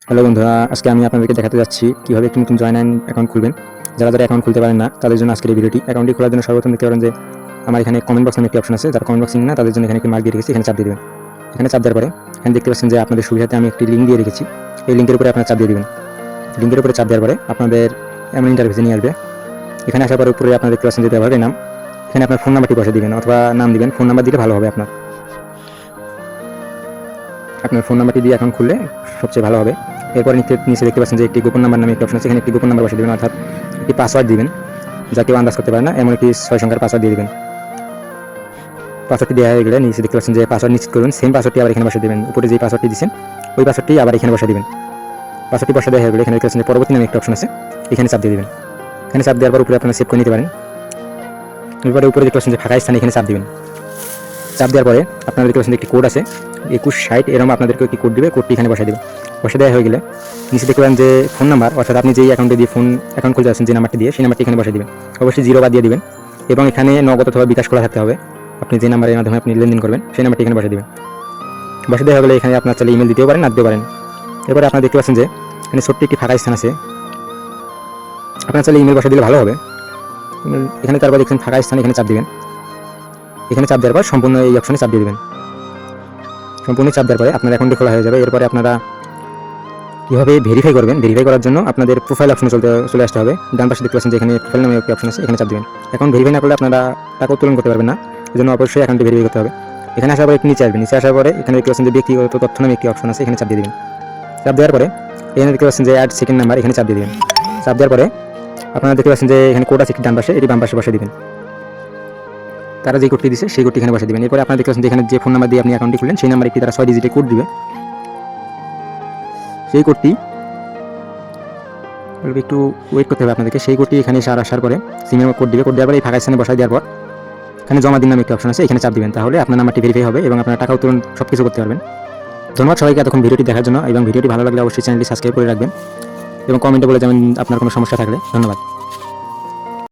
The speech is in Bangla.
হ্যালো বন্ধুরা, আজকে আমি আপনাদেরকে দেখাতে যাচ্ছি কীভাবে একটি নতুন জয়েন অ্যাকাউন্ট খুলবেন। যারা অ্যাকাউন্ট খুলতে পারেন না তাদের জন্য আজকের এই ভিডিওটি। অ্যাকাউন্টটি খোলার জন্য সর্বপ্রথম দেখতে পারেন যে আমার এখানে কমেন্ট বক্স নামে একটি অপশন আছে। যারা কমেন্ট বক্সিং না তাদের জন্য এখানে একটি মার্ক দিয়ে রেখেছি, এখানে চাপ দিয়ে দেবেন। এখানে চাপ দেওয়ার পরে এখানে দেখতে পাচ্ছেন যে আপনাদের সুবিধাতে আমি একটি লিঙ্ক দিয়ে রেখেছি। এই লিঙ্কের উপরে আপনারা চাপ দিয়ে দেবেন। লিঙ্কের উপরে চাপ দেওয়ার পরে আপনাদের এমন ইন্টারফেসে নিয়ে আসবে। এখানে আসার পরে উপরে আপনারা দেখতে পাচ্ছেন যে ব্যবহারের নাম, এখানে আপনার ফোন নাম্বারটি বসে দিবেন অথবা নাম দিবেন। ফোন নাম্বার দিলে ভালো হবে। আপনার ফোন নাম্বারটি দিয়ে অ্যাকাউন্ট খুললে সবচেয়ে ভালো হবে। এরপর নিচে দেখতে পাচ্ছেন যে একটি গোপন নাম্বার নামে একটি অপশন আছে, এখানে একটি গোপন নাম্বার বসে দেবেন, অর্থাৎ একটি পাসওয়ার্ড দিবেন যা কেউ আন্দাজ করতে পারে না, এমন একটি 6 সংখ্যার পাসওয়ার্ড দিয়ে দেবেন। পাসওয়ার্ডটি দেওয়া হয়ে গেলে নিচে দেখতে পাচ্ছেন যে পাসওয়ার্ড নিশ্চিত করবেন। সেম পাসওয়ার্ডটি আবার এখানে বসে দেবেন। উপরে যে পাসওয়ার্ডটি দিচ্ছেন ওই পাসওয়ার্ডটি আবার এখানে বসে দেবেন। পাসওয়ার্ডটি বসে দেওয়া হয়ে গেলে এখানে দেখতে পাচ্ছেন যে পরবর্তী নামে একটা অপশন আছে, এখানে চাপ দিয়ে দেবেন। এখানে চাপ দেওয়ার পর উপরে আপনারা সেভ করে নিতে পারেন। এরপরে উপরে দেখতে পাচ্ছেন যে ফাঁকা স্থানে এখানে চাপ দিবেন। চাপ দেওয়ার পরে আপনারা দেখতে পাচ্ছেন একটি কোড আছে 2160, এরকম আপনাদেরকে একটি কোড দিবে। কোডটি এখানে বসে দেবেন। বসে দেওয়া হয়ে গেলে নিচে দেখতে পাবেন যে ফোন নাম্বার, অর্থাৎ আপনি যেই অ্যাকাউন্টে দিয়ে অ্যাকাউন্ট খুলতে যাচ্ছেন যে নাম্বারটি দিয়ে, সেই নাম্বারটি এখানে বসে দেবেন। অবশ্যই 0 বাদ দিয়ে দিবেন এবং এখানে নগদ অথবা বিকাশ খোলা থাকতে হবে। আপনি যে নাম্বারের মাধ্যমে আপনি লেনদেন করবেন সেই নাম্বারটি এখানে বসে দেবেন। বসে দেওয়া হয়ে গেলে এখানে আপনার চাইলে ইমেল দিতেও পারেন, না দিতেও পারেন। এরপরে আপনারা দেখতে পাচ্ছেন যে এখানে ছোট্ট একটি ফাঁকা স্থান আছে, আপনার চাইলে ইমেল বসে দিলে ভালো হবে। এখানে তারপর দেখছেন ফাঁকা স্থান, এখানে চাপ দিবেন। এখানে চাপ দেওয়ার পর সম্পূর্ণ এই অপশনে চাপ দিয়ে দেবেন। সম্পূর্ণ চাপ দেওয়ার পরে আপনার অ্যাকাউন্টটি খোলা হয়ে যাবে। এরপরে আপনারা কীভাবে ভেরিফাই করবেন, ভেরিফাই করার জন্য আপনাদের প্রোফাইল অপশনে চলে আসতে হবে। ডান পাশে দেখতে পাচ্ছেন যে এখানে প্রোফাইল নামে একটি অপশন আছে, এখানে চাপ দেবেন। অ্যাকাউন্ট ভেরিফাই না করলে আপনারা টাকা উত্তোলন করতে পারবেন না, এজন্য অবশ্যই অ্যাকাউন্টটি ভেরিফাই করতে হবে। এখানে আসার পরে একটু নিচে আসবেন। নিচে আসার পরে এখানে দেখতে পাচ্ছেন যে ব্যক্তিগত তথ্য নামে একটি অপশন আছে, এখানে চাপ দিয়ে দেবেন। চাপ দেওয়ার পরে এখানে দেখতে পাচ্ছেন যে অ্যাড সেকেন্ড নাম্বার, এখানে চাপ দিয়ে দেবেন। চাপ দেওয়ার পরে আপনারা দেখতে পাচ্ছেন যে এখানে কোড আছে একটি ডান পাশে, এটি বাম পাশে বসে দিবেন। তারা যে কোডটি দিচ্ছে সেই কোডটি এখানে বসে দেবেন। এরপরে আপনারা দেখতে পাচ্ছেন যে এখানে যে ফোন নাম্বার দিয়ে আপনি অ্যাকাউন্টটি খুললেন সেই নাম্বারে একটি তারা 6 ডিজিটের কোড দিবে। সেই কোডটি একটু ওয়েট করতে হবে আপনাদেরকে। সেই কোডটি এখানে আসার পরে সিমের কোড দিবে। কোড দেওয়ার পরে এই ফাঁকা স্থানে বসাই দেওয়ার পর এখানে জমা দিন নামে একটি অপশন আছে, এখানে চাপ দিবেন। তাহলে আপনার নাম্বারটি ভেরিফাই হবে এবং আপনার টাকা উত্তোলন সব কিছু করতে পারবেন। ধন্যবাদ সবাইকে এতক্ষণ ভিডিওটি দেখার জন্য, এবং ভিডিওটি ভালো লাগলে অবশ্যই চ্যানেলটি সাবস্ক্রাইব করে রাখবেন এবং কমেন্টে বলে যাবেন আপনার কোনো সমস্যা থাকলে। ধন্যবাদ।